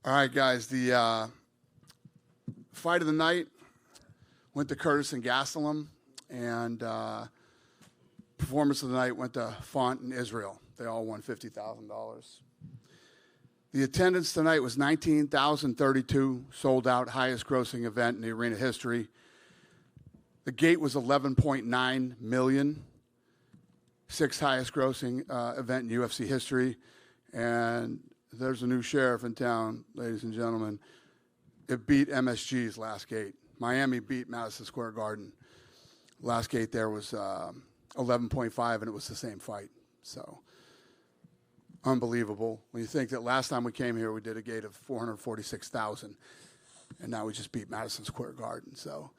All right, guys. The fight of the night went to Curtis and Gastelum, and performance of the night went to Font and Israel. They all won $50,000. The attendance tonight was 19,032, sold out, highest grossing event in the arena history. The gate was 11.9 million, sixth highest grossing event in UFC history. And there's a new sheriff in town, ladies and gentlemen. It beat MSG's last gate. Miami beat Madison Square Garden. Last gate there was 11.5, and it was the same fight. So, unbelievable. When you think that last time we came here, we did a gate of 446,000, and now we just beat Madison Square Garden. So,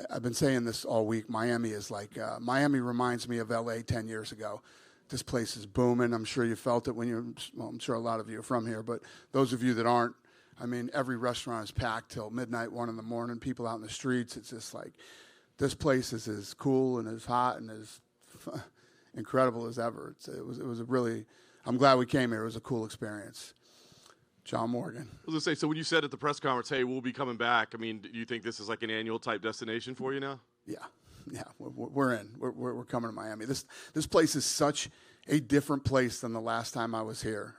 I've been saying this all week. Miami is like, Miami reminds me of LA 10 years ago. This place is booming. I'm sure you felt it when I'm sure a lot of you are from here, but those of you that aren't, I mean, every restaurant is packed till midnight, 1 in the morning, people out in the streets. It's just like, this place is as cool and as hot and as incredible as ever. It was a really, I'm glad we came here. It was a cool experience. John Morgan. I was going to say, so when you said at the press conference, hey, we'll be coming back, I mean, do you think this is like an annual type destination for you now? Yeah, we're in. We're coming to Miami. This place is such a different place than the last time I was here.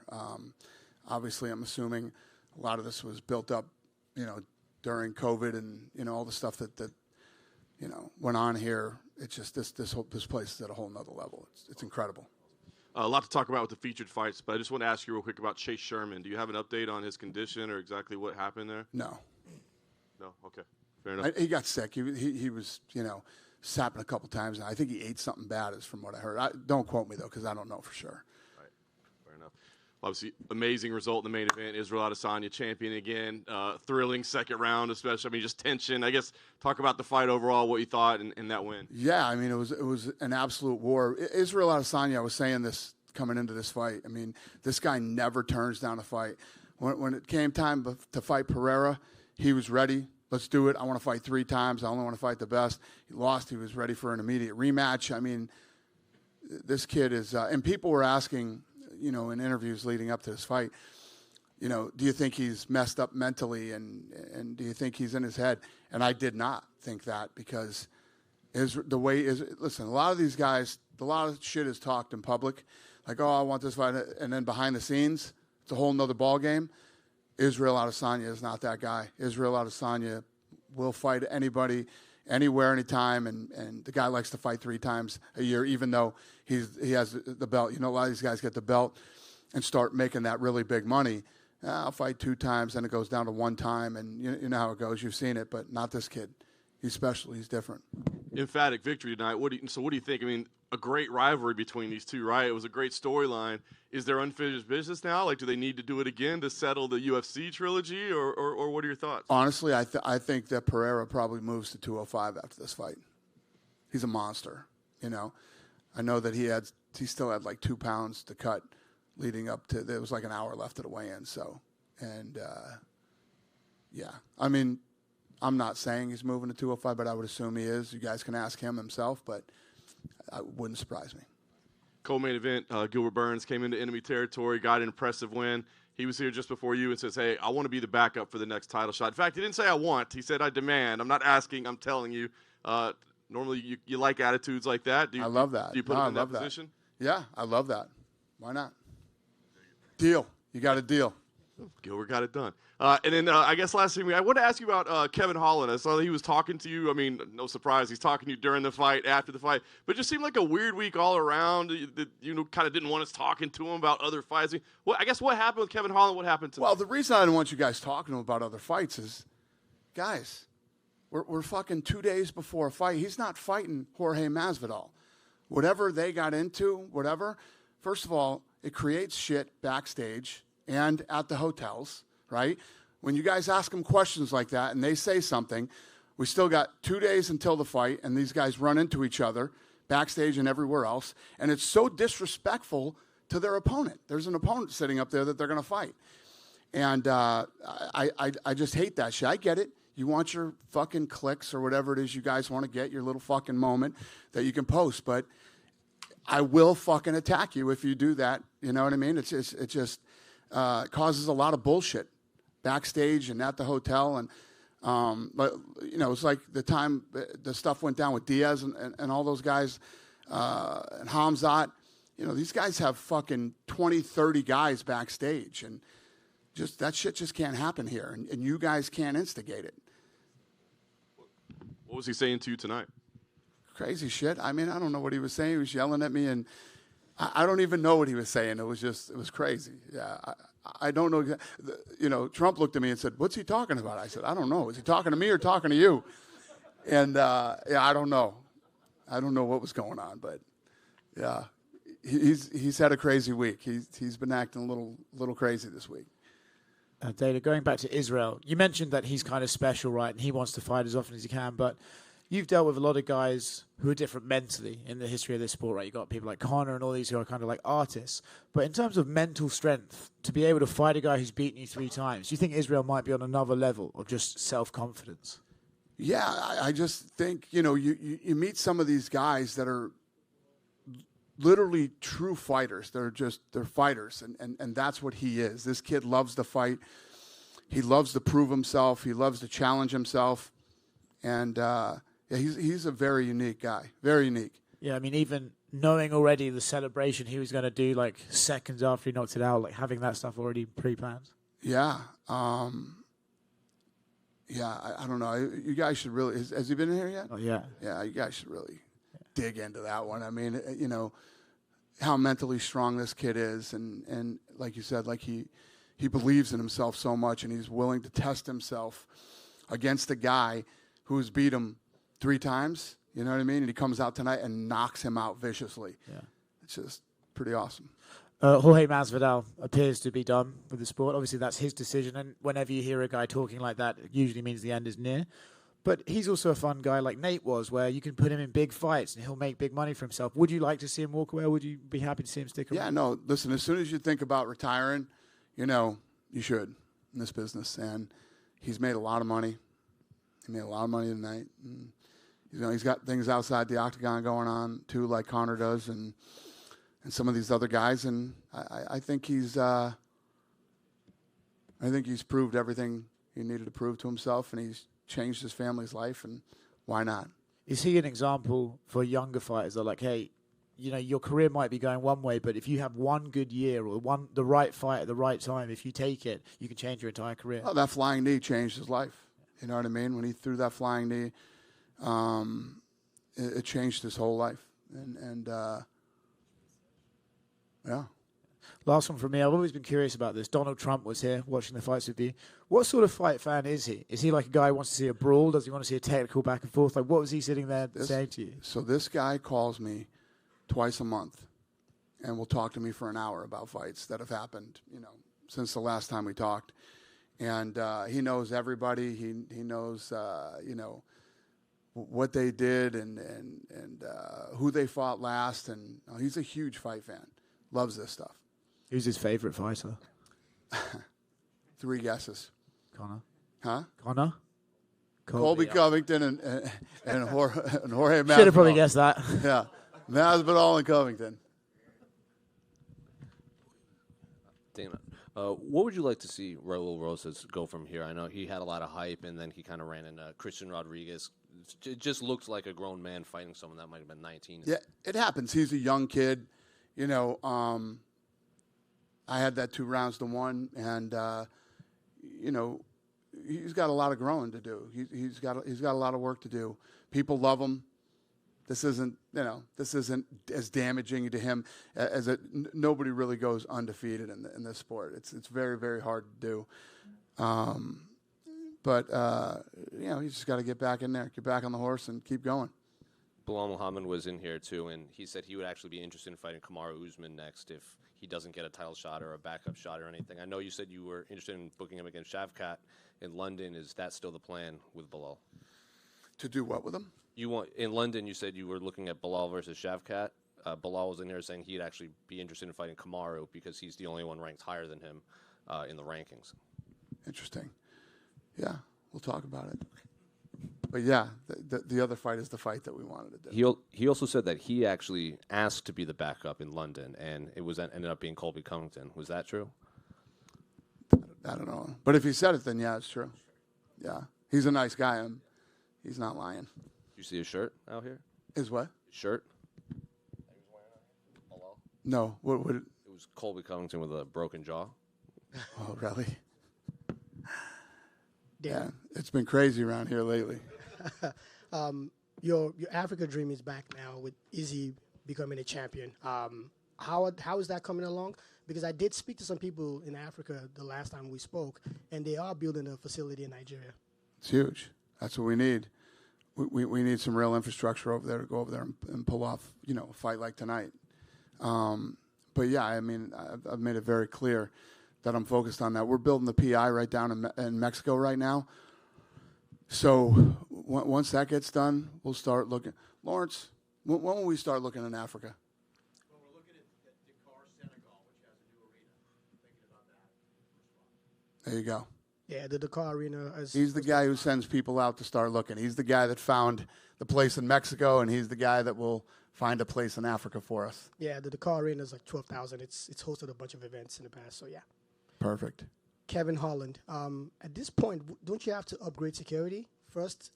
Obviously, I'm assuming a lot of this was built up, during COVID and all the stuff that went on here. It's just this place is at a whole nother level. It's incredible. A lot to talk about with the featured fights, but I just want to ask you real quick about Chase Sherman. Do you have an update on his condition or exactly what happened there? No. Okay, fair enough. He got sick. He was sapping a couple times, and I think he ate something bad, is from what I heard. Don't quote me though, because I don't know for sure. Right, fair enough. Obviously, amazing result in the main event. Israel Adesanya champion again. Thrilling second round, especially. I mean, just tension. I guess talk about the fight overall, what you thought, and that win. Yeah, I mean, it was an absolute war. Israel Adesanya, I was saying this coming into this fight. I mean, this guy never turns down a fight. When it came time to fight Pereira, he was ready. Let's do it. I want to fight 3 times. I only want to fight the best. He lost. He was ready for an immediate rematch. I mean, this kid is and people were asking, in interviews leading up to this fight, do you think he's messed up mentally and do you think he's in his head? And I did not think that, because listen, a lot of these guys, a lot of shit is talked in public, like, oh, I want this fight, and then behind the scenes, it's a whole nother ball game. Israel Adesanya is not that guy. Israel Adesanya will fight anybody, anywhere, anytime, and the guy likes to fight 3 times a year, even though he has the belt. A lot of these guys get the belt and start making that really big money. I'll fight 2 times, then it goes down to 1 time, and you know how it goes. You've seen it, but not this kid. He's special. He's different. Emphatic victory tonight. What do you think? I mean, a great rivalry between these two, right? It was a great storyline. Is there unfinished business now? Like, do they need to do it again to settle the UFC trilogy, or what are your thoughts? Honestly, I think that Pereira probably moves to 205 after this fight. He's a monster, I know that he still had like 2 pounds to cut leading up to, there was like an hour left of the weigh-in, so, and, yeah. I mean, I'm not saying he's moving to 205, but I would assume he is. You guys can ask him himself, but it wouldn't surprise me. Co-main event, Gilbert Burns came into enemy territory, got an impressive win. He was here just before you and says, hey, I want to be the backup for the next title shot. In fact, he didn't say I want. He said I demand. I'm not asking. I'm telling you. Normally you like attitudes like that. I love that. Do you put him in that position? Yeah, I love that. Why not? Deal. You got a deal. Gilbert got it done. And then I guess last thing, I want to ask you about Kevin Holland. I saw that he was talking to you. I mean, no surprise, he's talking to you during the fight, after the fight. But it just seemed like a weird week all around. That kind of didn't want us talking to him about other fights. I guess what happened with Kevin Holland? What happened to him? Well, the reason I didn't want you guys talking to him about other fights is, guys, we're fucking 2 days before a fight. He's not fighting Jorge Masvidal. Whatever they got into, whatever, first of all, it creates shit backstage and at the hotels, right? When you guys ask them questions like that and they say something, we still got 2 days until the fight, and these guys run into each other backstage and everywhere else, and it's so disrespectful to their opponent. There's an opponent sitting up there that they're going to fight. And I just hate that shit. I get it. You want your fucking clicks or whatever it is you guys want to get, your little fucking moment that you can post, but I will fucking attack you if you do that. You know what I mean? It just causes a lot of bullshit backstage and at the hotel. And, but, you know, it's like the time the stuff went down with Diaz and all those guys and Hamzat. You know, these guys have fucking 20, 30 guys backstage. And just that shit just can't happen here. And you guys can't instigate it. What was he saying to you tonight? Crazy shit. I mean, I don't know what he was saying. He was yelling at me, and I don't even know what he was saying. It was crazy. Yeah, I don't know. You know, Trump looked at me and said, "What's he talking about?" I said, "I don't know. Is he talking to me or talking to you?" And yeah, I don't know. I don't know what was going on, but yeah, he's had a crazy week. He's been acting a little crazy this week. Dana, going back to Israel, you mentioned that he's kind of special, right? And he wants to fight as often as he can, but you've dealt with a lot of guys who are different mentally in the history of this sport, right? You've got people like Conor and all these who are kind of like artists. But in terms of mental strength, to be able to fight a guy who's beaten you 3 times, do you think Israel might be on another level of just self-confidence? Yeah, I just think, you know, you meet some of these guys that are literally true fighters. They're fighters, and that's what he is. This kid loves to fight. He loves to prove himself. He loves to challenge himself. And yeah, he's a very unique guy, very unique. Yeah, I mean, even knowing already the celebration he was going to do, like seconds after he knocked it out, like having that stuff already pre-planned. Yeah, yeah. I don't know. You guys should really. Has he been in here yet? Oh yeah. Yeah, you guys should really dig into that one. I mean, you know, how mentally strong this kid is, and like you said, like he believes in himself so much, and he's willing to test himself against a guy who's beat him 3 times, you know what I mean? And he comes out tonight and knocks him out viciously. Yeah. It's just pretty awesome. Jorge Masvidal appears to be done with the sport. Obviously, that's his decision. And whenever you hear a guy talking like that, it usually means the end is near. But he's also a fun guy like Nate was, where you can put him in big fights and he'll make big money for himself. Would you like to see him walk away, or would you be happy to see him stick around? Yeah, no, listen, as soon as you think about retiring, you know, you should in this business. And he's made a lot of money. He made a lot of money tonight. And, you know, he's got things outside the octagon going on too, like Conor does, and some of these other guys. And I think he's proved everything he needed to prove to himself, and he's changed his family's life. And why not? Is he an example for younger fighters that are like, hey, you know, your career might be going one way, but if you have one good year or the right fight at the right time, if you take it, you can change your entire career? Oh, that flying knee changed his life. You know what I mean? When he threw that flying knee, it changed his whole life. And yeah. Last one from me. I've always been curious about this. Donald Trump was here watching the fights with you. What sort of fight fan is he? Is he like a guy who wants to see a brawl? Does he want to see a technical back and forth? Like, what was he sitting there saying to you? So this guy calls me twice a month and will talk to me for an hour about fights that have happened, you know, since the last time we talked. And he knows everybody. He knows, you know, what they did and who they fought last. And he's a huge fight fan. Loves this stuff. Who's his favorite fighter? 3 guesses. Conor. Huh? Conor? Colby Covington and Jorge Masvidal. Should have probably guessed that. Yeah. Masvidal and Covington. Dana, what would you like to see Raul Rosas go from here? I know he had a lot of hype, and then he kind of ran into Christian Rodriguez. It just looked like a grown man fighting someone that might have been 19. Yeah, it happens. He's a young kid. You know, I had that 2 rounds to 1, and you know, he's got a lot of growing to do. He's got a lot of work to do. People love him. This isn't as damaging to him as nobody really goes undefeated in this sport. It's very, very hard to do. But you know, he's just got to get back in there, get back on the horse, and keep going. Bilal Muhammad was in here too, and he said he would actually be interested in fighting Kamaru Usman next if he doesn't get a title shot or a backup shot or anything. I know you said you were interested in booking him against Shavkat in London. Is that still the plan with Bilal? To do what with him? In London, you said you were looking at Bilal versus Shavkat. Bilal was in here saying he'd actually be interested in fighting Kamaru because he's the only one ranked higher than him in the rankings. Interesting. Yeah, we'll talk about it. But yeah, the other fight is the fight that we wanted to do. He also said that he actually asked to be the backup in London, and it was ended up being Colby Covington. Was that true? I don't know. But if he said it, then yeah, it's true. Yeah. He's a nice guy. He's not lying. You see his shirt out here? His what? Shirt? No. What? It was Colby Covington with a broken jaw. Oh, really? Dan, Yeah. It's been crazy around here lately. your Africa dream is back now with Izzy becoming a champion. How is that coming along? Because I did speak to some people in Africa the last time we spoke, and they are building a facility in Nigeria. It's huge. That's what we need. We need some real infrastructure over there to go over there and pull off, a fight like tonight. But yeah, I mean, I've made it very clear that I'm focused on that. We're building the PI right down in Mexico right now. So once that gets done, we'll start looking. Lawrence, when will we start looking in Africa? Well, we're looking at Dakar, Senegal, which has a new arena. Thinking about that. There you go. Yeah, the Dakar Arena. He's the guy who sends people out to start looking. He's the guy that found the place in Mexico, and he's the guy that will find a place in Africa for us. Yeah, the Dakar Arena is like 12,000. It's hosted a bunch of events in the past, so yeah. Perfect. Kevin Holland. At this point, don't you have to upgrade security? First,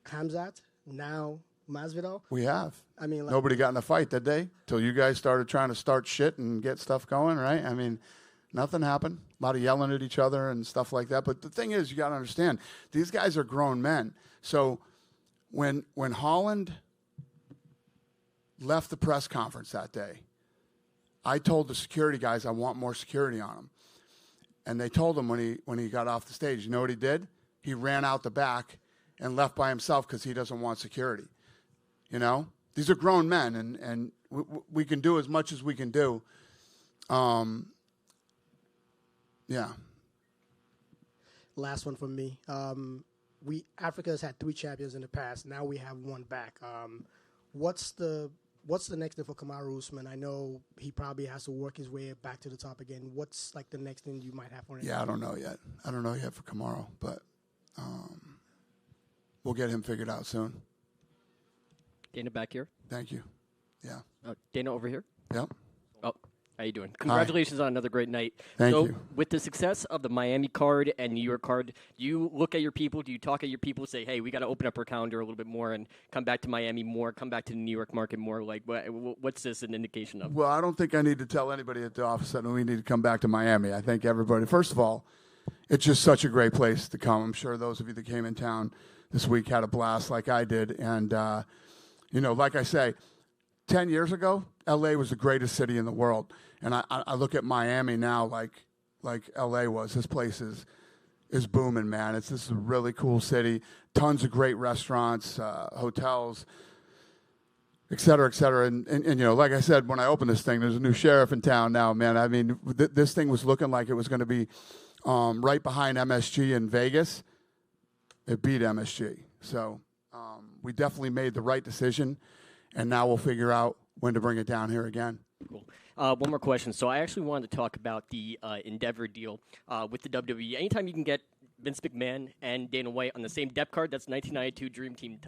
Hamzat, now Masvidal. We have. I mean, like, Nobody got in a fight, did they? Till you guys started trying to start shit and get stuff going, right? I mean, nothing happened. A lot of yelling at each other and stuff like that. But the thing is, you got to understand, these guys are grown men. So when Holland left the press conference that day, I told the security guys I want more security on him. And they told him when he got off the stage, you know what he did? He ran out the back and left by himself because he doesn't want security. These are grown men, and we can do as much as we can do. Yeah. Last one from me. Africa has had 3 champions in the past. Now we have one back. What's the next thing for Kamaru Usman? I know he probably has to work his way back to the top again. What's like the next thing you might have for him? Yeah, I don't know yet. I don't know yet for Kamaru, but we'll get him figured out soon. Dana back here. Thank you. Yeah. Dana over here. Yep. Oh, how you doing? Congratulations on another great night. Thank so you. With the success of the Miami card and New York card, do you look at your people? Do you talk at your people? Say, hey, we got to open up our calendar a little bit more and come back to Miami more, come back to the New York market more. Like, what's this an indication of? Well, I don't think I need to tell anybody at the office that we need to come back to Miami. I think everybody, first of all, it's just such a great place to come. I'm sure those of you that came in town this week had a blast like I did. And, like I say, 10 years ago, L.A. was the greatest city in the world. And I look at Miami now like L.A. was. This place is booming, man. This is a really cool city. Tons of great restaurants, hotels, et cetera, et cetera. And like I said, when I opened this thing, there's a new sheriff in town now, man. I mean, this thing was looking like it was going to be right behind MSG in Vegas. It beat MSG. So we definitely made the right decision, and now we'll figure out when to bring it down here again. Cool. One more question. So I actually wanted to talk about the Endeavor deal with the WWE. Anytime you can get Vince McMahon and Dana White on the same depth card, that's 1992 Dream Team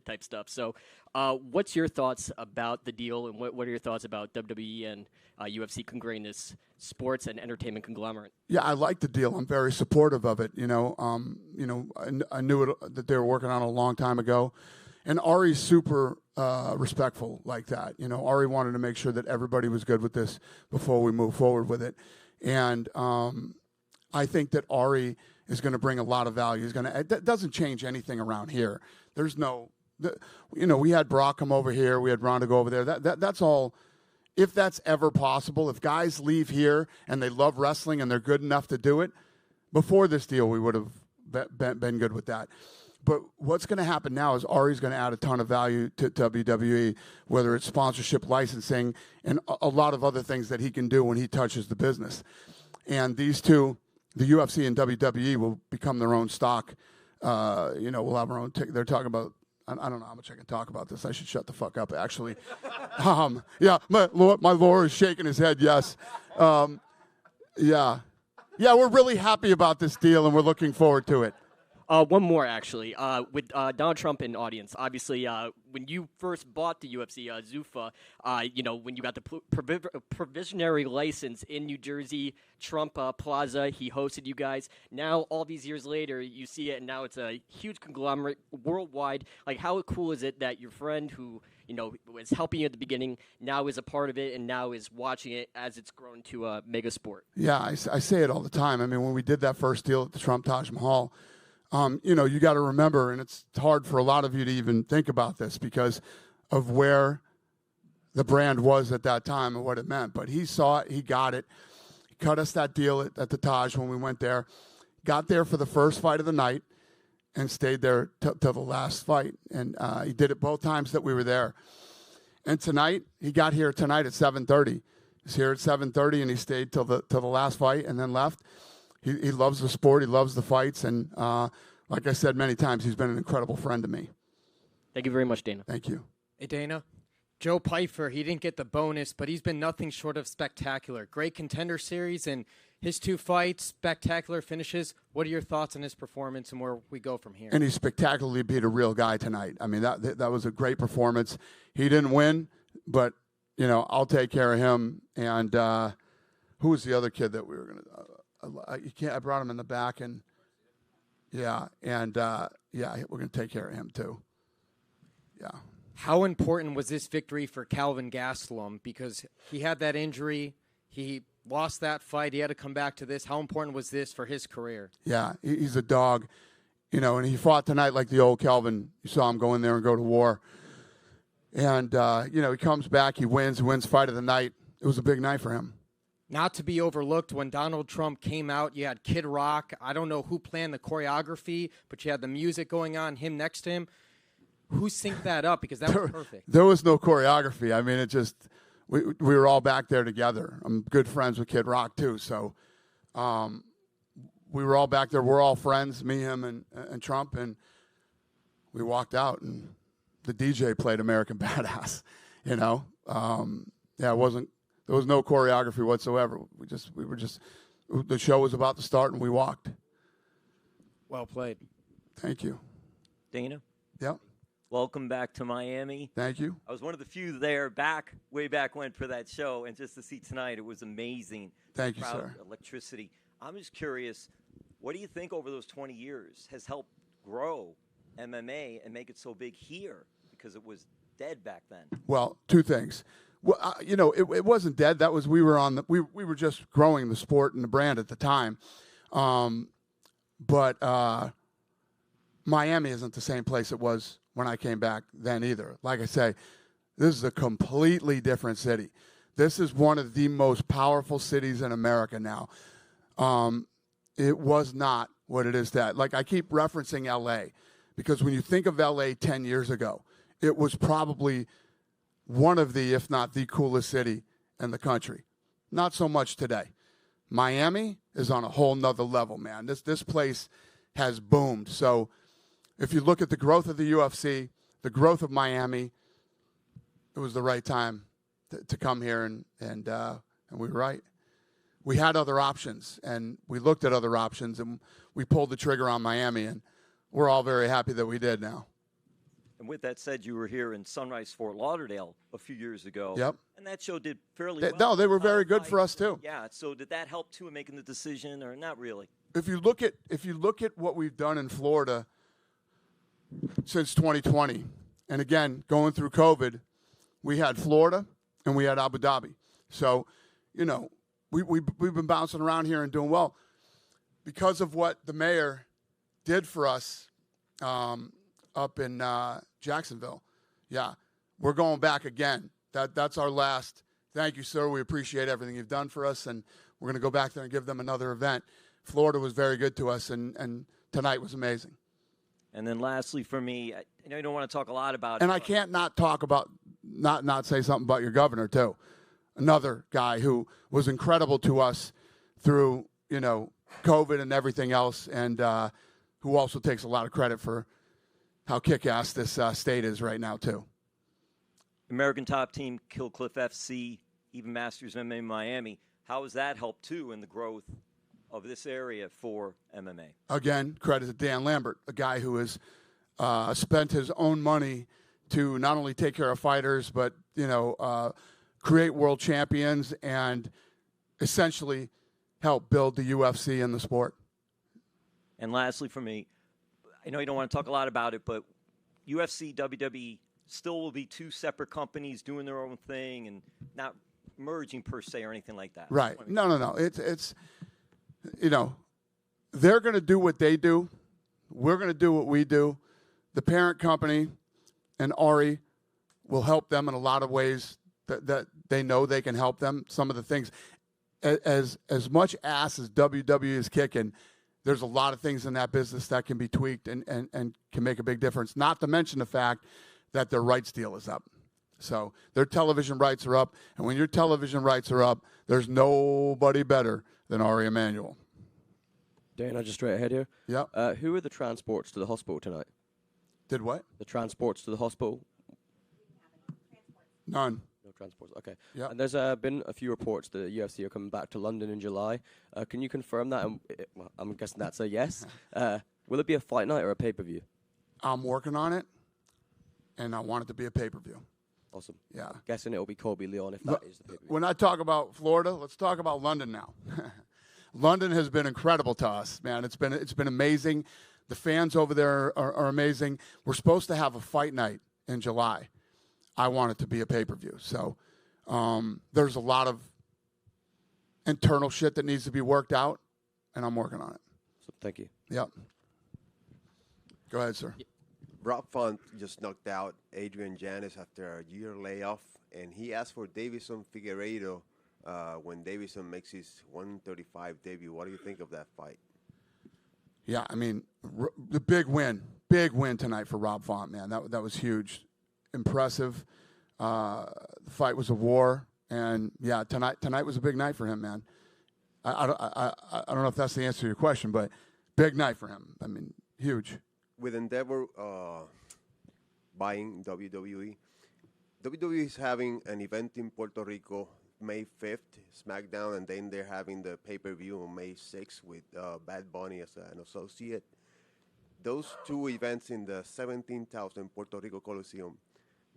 type stuff. So what's your thoughts about the deal, and what are your thoughts about WWE and UFC congraining this sports and entertainment conglomerate? Yeah, I like the deal. I'm very supportive of it. I knew that they were working on it a long time ago. And Ari's super respectful like that. Ari wanted to make sure that everybody was good with this before we move forward with it. And I think that Ari is going to bring a lot of value. That doesn't change anything around here. There's we had Brock come over here. We had Ronda go over there. That's all. If that's ever possible, if guys leave here and they love wrestling and they're good enough to do it, before this deal, we would have been good with that. But what's going to happen now is Ari's going to add a ton of value to WWE, whether it's sponsorship, licensing, and a lot of other things that he can do when he touches the business. And these two, the UFC and WWE, will become their own stock. We'll have our own ticket. They're talking about, I don't know how much I can talk about this. I should shut the fuck up, actually. Yeah, my lawyer is shaking his head, yes. Yeah, we're really happy about this deal, and we're looking forward to it. One more, actually. With Donald Trump in audience, obviously, when you first bought the UFC, Zuffa, when you got the provisionary license in New Jersey, Trump Plaza, he hosted you guys. Now, all these years later, you see it, and now it's a huge conglomerate worldwide. Like, how cool is it that your friend who, was helping you at the beginning, now is a part of it, and now is watching it as it's grown to a mega sport? Yeah, I say it all the time. I mean, when we did that first deal at the Trump Taj Mahal, you got to remember, and it's hard for a lot of you to even think about this because of where the brand was at that time and what it meant. But he saw it, he got it, he cut us that deal at the Taj when we went there, got there for the first fight of the night, and stayed there till the last fight. And he did it both times that we were there. And tonight, he got here tonight at 7:30. He's here at 7:30, and he stayed till the last fight and then left. He loves the sport. He loves the fights. And like I said many times, he's been an incredible friend to me. Thank you very much, Dana. Thank you. Hey, Dana. Joe Pyfer, he didn't get the bonus, but he's been nothing short of spectacular. Great Contender Series and his 2 fights, spectacular finishes. What are your thoughts on his performance and where we go from here? And he spectacularly beat a real guy tonight. I mean, that was a great performance. He didn't win, but, I'll take care of him. And who was the other kid that we were going to I brought him in the back, and we're going to take care of him too. Yeah. How important was this victory for Calvin Gastelum? Because he had that injury, he lost that fight, he had to come back to this. How important was this for his career? Yeah, he's a dog, and he fought tonight like the old Calvin. You saw him go in there and go to war. And, he comes back, he wins fight of the night. It was a big night for him. Not to be overlooked, when Donald Trump came out, you had Kid Rock. I don't know who planned the choreography, but you had the music going on, him next to him. Who synced that up? Because that was perfect. There was no choreography. I mean, it just we were all back there together. I'm good friends with Kid Rock, too. So we were all back there. We're all friends, me, him, and Trump. And we walked out, and the DJ played American Badass, it wasn't. There was no choreography whatsoever. We were just, the show was about to start, and we walked. Well played. Thank you. Dana? Yep. Welcome back to Miami. Thank you. I was one of the few there way back when for that show, and just to see tonight, it was amazing. Thank you, sir. Electricity. I'm just curious, what do you think over those 20 years has helped grow MMA and make it so big here? Because it was dead back then. Well, 2 things. Well, it wasn't dead. That was we were just growing the sport and the brand at the time, but Miami isn't the same place it was when I came back then either. Like I say, this is a completely different city. This is one of the most powerful cities in America now. It was not what it is that. Like I keep referencing L.A. because when you think of L.A. 10 years ago, it was probably one of the, if not the coolest city in the country. Not so much today. Miami is on a whole nother level, man. This place has boomed. So if you look at the growth of the UFC, the growth of Miami, it was the right time to come here, and we were right. We had other options, and we looked at other options, and we pulled the trigger on Miami, and we're all very happy that we did now. And with that said, you were here in Sunrise, Fort Lauderdale a few years ago. Yep. And that show did fairly well. No, they were very good for us too. Yeah. So did that help too in making the decision, or not really? If you look at what we've done in Florida since 2020, and again going through COVID, we had Florida and we had Abu Dhabi. So, we've been bouncing around here and doing well because of what the mayor did for us up in Jacksonville. Yeah, we're going back again. That's our last. Thank you, sir. We appreciate everything you've done for us, and we're going to go back there and give them another event. Florida was very good to us, and tonight was amazing. And then lastly for me, I know you don't want to talk a lot about it. And I can't not talk about, not say something about your governor, too. Another guy who was incredible to us through, COVID and everything else, and who also takes a lot of credit for how kick-ass this state is right now, too. American Top Team, Killcliff FC, even Masters MMA Miami. How has that helped, too, in the growth of this area for MMA. Again, credit to Dan Lambert, a guy who has spent his own money to not only take care of fighters, but create world champions and essentially help build the UFC and the sport. And lastly, for me, I know you don't want to talk a lot about it, but UFC, WWE still will be two separate companies doing their own thing and not merging per se or anything like that. Right. No. It's they're going to do what they do. We're going to do what we do. The parent company and Ari will help them in a lot of ways that they know they can help them. Some of the things, as much ass as WWE is kicking, there's a lot of things in that business that can be tweaked and can make a big difference, not to mention the fact that their rights deal is up. So their television rights are up, and when your television rights are up, there's nobody better than Ari Emanuel. Dana, just straight ahead here. Yep. Who are the transports to the hospital tonight? Did what? The transports to the hospital? None. No transports, okay. Yep. And there's been a few reports that the UFC are coming back to London in July. Can you confirm that? Well, I'm guessing that's a yes. Will it be a fight night or a pay-per-view? I'm working on it, and I want it to be a pay-per-view. Awesome. Yeah. I'm guessing it'll be Colby Leon if that is the pay-per-view. When I talk about Florida, let's talk about London now. London has been incredible to us, man. It's been amazing. The fans over there are amazing. We're supposed to have a fight night in July. I want it to be a pay-per-view. So there's a lot of internal shit that needs to be worked out, and I'm working on it. So, thank you. Yep. Go ahead, sir. Rob Font just knocked out Adrian Janis after a year layoff, and he asked for Davison Figueiredo when Davison makes his 135 debut. What do you think of that fight? Yeah, I mean, the big win tonight for Rob Font, man. That was huge, impressive. The fight was a war, and yeah, tonight was a big night for him, man. I don't know if that's the answer to your question, but big night for him. I mean, huge. With Endeavor buying WWE, WWE is having an event in Puerto Rico May 5th, SmackDown, and then they're having the pay-per-view on May 6th with Bad Bunny as an associate. Those two events in the 17,000 Puerto Rico Coliseum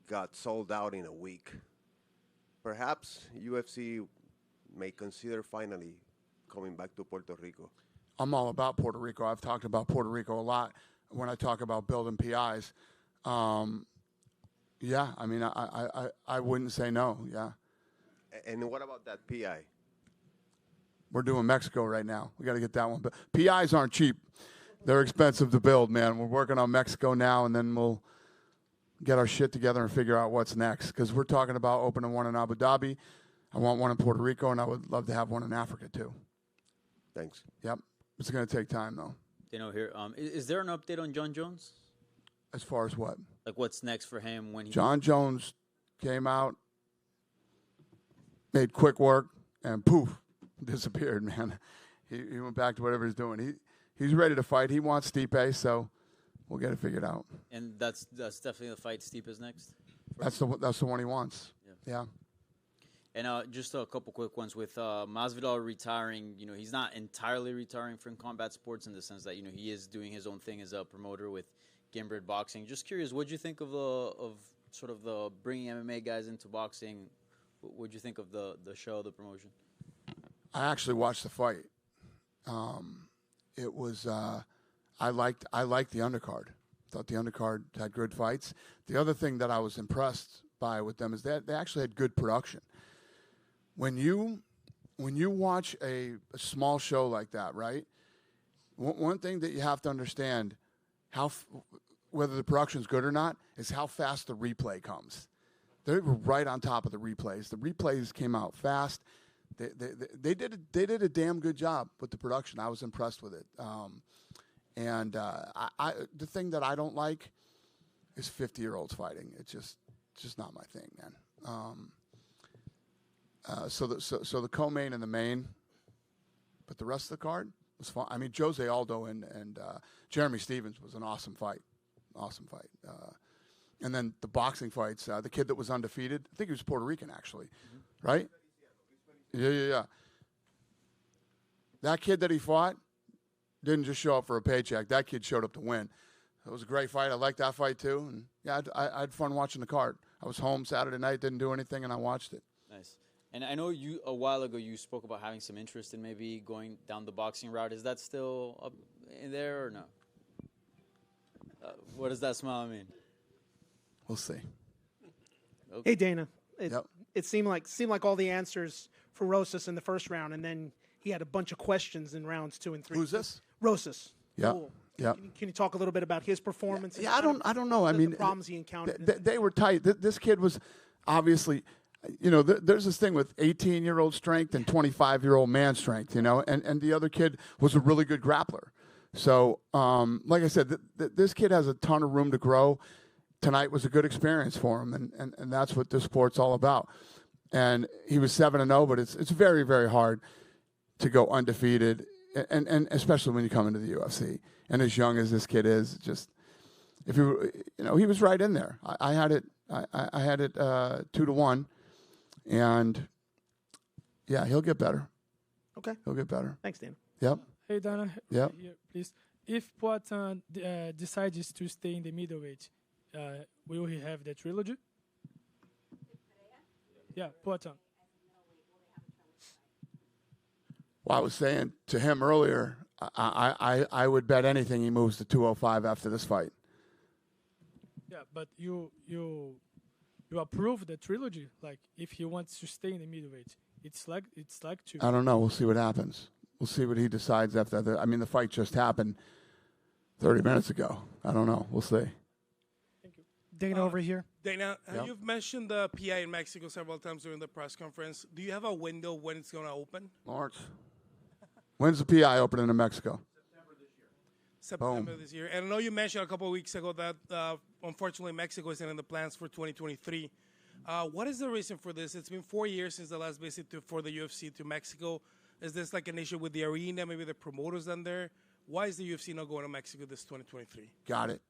got sold out in a week. Perhaps UFC may consider finally coming back to Puerto Rico. I'm all about Puerto Rico. I've talked about Puerto Rico a lot when I talk about building PIs. Yeah, I mean, I wouldn't say no, yeah. And what about that PI? We're doing Mexico right now. We got to get that one. But PIs aren't cheap. They're expensive to build, man. We're working on Mexico now, and then we'll get our shit together and figure out what's next. Because we're talking about opening one in Abu Dhabi. I want one in Puerto Rico, and I would love to have one in Africa, too. Thanks. Yep. It's going to take time, though. Dino here. Is there an update on John Jones? As far as what? Like, what's next for him when he... John Jones came out, made quick work, and poof, disappeared, man. He went back to whatever he's doing. He's ready to fight. He wants Stipe, so we'll get it figured out. And that's definitely the fight Stipe is next? That's the one he wants. Yeah. And just a couple quick ones with Masvidal retiring. You know, he's not entirely retiring from combat sports in the sense that, you know, he is doing his own thing as a promoter with Gambit Boxing. Just curious, what do you think of sort of the bringing MMA guys into boxing? What do you think of the show, the promotion? I actually watched the fight. It was I liked the undercard. Thought the undercard had good fights. The other thing that I was impressed by with them is that they actually had good production. When you watch a small show like that, right? One thing that you have to understand whether the production's good or not is how fast the replay comes. They were right on top of the replays. The replays came out fast. They did a damn good job with the production. I was impressed with it. The thing that I don't like is 50-year-olds fighting. It's just not my thing, man. So the co-main and the main, but the rest of the card was fun. I mean, Jose Aldo and Jeremy Stevens was an awesome fight. And then the boxing fights, the kid that was undefeated, I think he was Puerto Rican actually, right? Yeah. That kid that he fought didn't just show up for a paycheck. That kid showed up to win. It was a great fight. I liked that fight too. And yeah, I had fun watching the card. I was home Saturday night, didn't do anything, and I watched it. Nice. And I know you a while ago you spoke about having some interest in maybe going down the boxing route. Is that still up in there or no? What does that smile mean? We'll see. Okay. Hey Dana, Yep. it seemed like all the answers for Rosas in the first round, and then he had a bunch of questions in rounds 2 and 3. Who's this? Rosas. Yeah. Cool. Yeah. Can you talk a little bit about his performance? Yeah, I don't know. I mean, the problems he encountered. they were tight. This kid was obviously, there's this thing with 18-year-old strength and 25-year-old man strength, and the other kid was a really good grappler. So, like I said, this kid has a ton of room to grow. Tonight was a good experience for him, and that's what this sport's all about. And he was 7-0, but it's very, very hard to go undefeated, and especially when you come into the UFC. And as young as this kid is, just if you he was right in there. I had it 2-1, and yeah, he'll get better. Okay, he'll get better. Thanks, Dan. Yep. Hey Dana. Yep. Here, please. If Poatan decides to stay in the middleweight, will he have the trilogy? Yeah, Poatan. Well, I was saying to him earlier, I would bet anything he moves to 205 after this fight. Yeah, but you approve the trilogy. Like if he wants to stay in the middleweight, it's like to. I don't know. We'll see what happens. We'll see what he decides after that. I mean, the fight just happened 30 minutes ago. I don't know. We'll see. Dana over here. Dana, Yep. you've mentioned the PI in Mexico several times during the press conference. Do you have a window when it's going to open? Lawrence, when's the PI opening in Mexico? September Boom. this year. And I know you mentioned a couple of weeks ago that unfortunately Mexico isn't in the plans for 2023. What is the reason for this? It's been 4 years since the last visit for the UFC to Mexico. Is this like an issue with the arena, maybe the promoters down there? Why is the UFC not going to Mexico this 2023? Got it.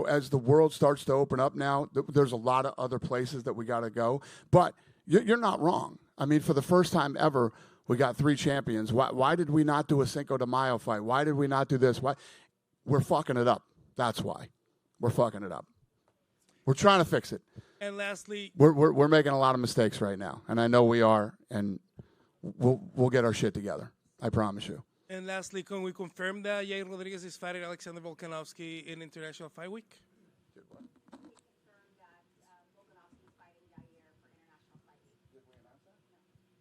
As the world starts to open up now, there's a lot of other places that we got to go. But you're not wrong. I mean, for the first time ever, we got 3 champions. Why did we not do a Cinco de Mayo fight? Why did we not do this? Why? We're fucking it up. That's why. We're fucking it up. We're trying to fix it. And lastly, We're making a lot of mistakes right now, and I know we are, and we'll get our shit together. I promise you. And lastly, can we confirm that Yair Rodriguez is fighting Alexander Volkanovski in International Fight Week?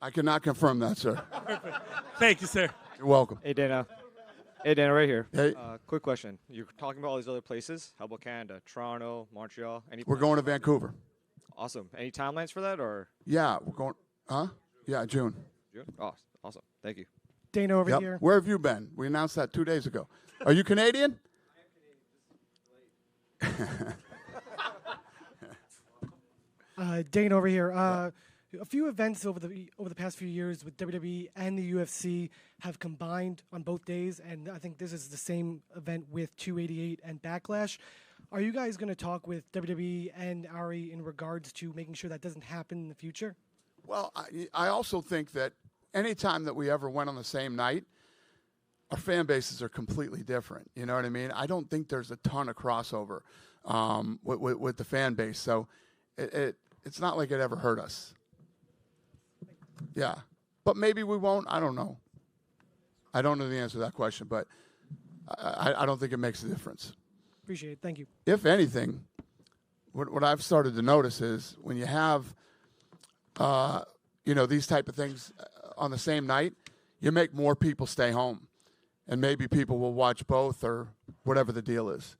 I cannot confirm that, sir. Perfect. Thank you, sir. You're welcome. Hey, Dana. Hey, Dana, right here. Hey. Quick question. You're talking about all these other places. How about Canada? Toronto, Montreal? We're going to Vancouver. Awesome. Any timelines for that, or? Yeah, we're going. Huh? Yeah, June. June? Oh, awesome. Thank you. Dana over Yep. here. Where have you been? We announced that 2 days ago. Are you Canadian? Dana over here. A few events over the past few years with WWE and the UFC have combined on both days, and I think this is the same event with 288 and Backlash. Are you guys going to talk with WWE and Ari in regards to making sure that doesn't happen in the future? Well, I also think that any time that we ever went on the same night, our fan bases are completely different. You know what I mean? I don't think there's a ton of crossover with the fan base, so it's not like it ever hurt us. Yeah, but maybe we won't. I don't know. I don't know the answer to that question, but I don't think it makes a difference. Appreciate it. Thank you. If anything, what I've started to notice is when you have, these type of things on the same night, you make more people stay home, and maybe people will watch both or whatever the deal is.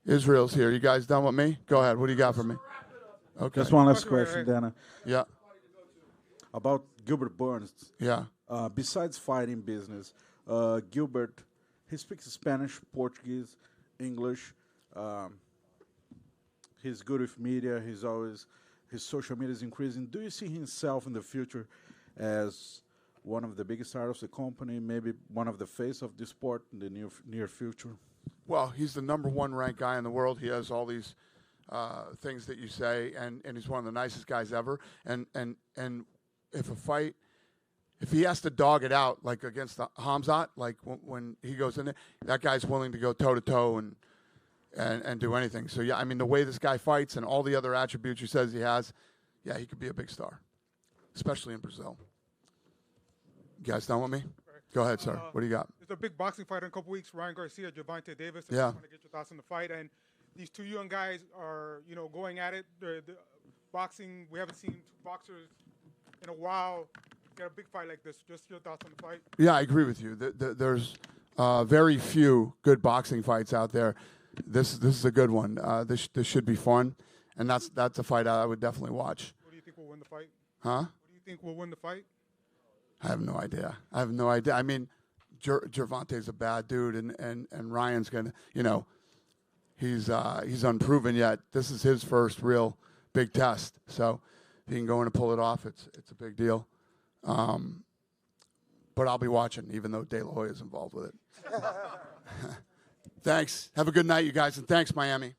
Israel's here. You guys done with me? Go ahead. What do you got for me? Okay. Just one last question, Dana. Yeah. About Gilbert Burns. Yeah. Besides fighting business, Gilbert, he speaks Spanish, Portuguese, English. He's good with media. His social media is increasing. Do you see himself in the future as one of the biggest stars of the company, maybe one of the face of the sport in the near future? Well, he's the number 1 ranked guy in the world. He has all these things that you say, and he's one of the nicest guys ever. And if a fight, if he has to dog it out, like against Hamzat, like when he goes in there, that guy's willing to go toe-to-toe and do anything. So, yeah, I mean, the way this guy fights and all the other attributes he says he has, yeah, he could be a big star, especially in Brazil. You guys done with me? Go ahead, sir. What do you got? There's a big boxing fight in a couple weeks. Ryan Garcia, Gervonta Davis. I Yeah. just want to get your thoughts on the fight. And these two young guys are, going at it. The boxing, we haven't seen boxers in a while get a big fight like this. Just your thoughts on the fight. Yeah, I agree with you. There's very few good boxing fights out there. This is a good one. This should be fun, and that's a fight I would definitely watch. Who do you think will win the fight? Huh? Who do you think will win the fight? I have no idea. I mean, Gervonta's a bad dude, and Ryan's gonna, he's unproven yet. This is his first real big test. So if he can go in and pull it off, it's a big deal. But I'll be watching, even though De La Hoya is involved with it. Thanks. Have a good night, you guys, and thanks, Miami.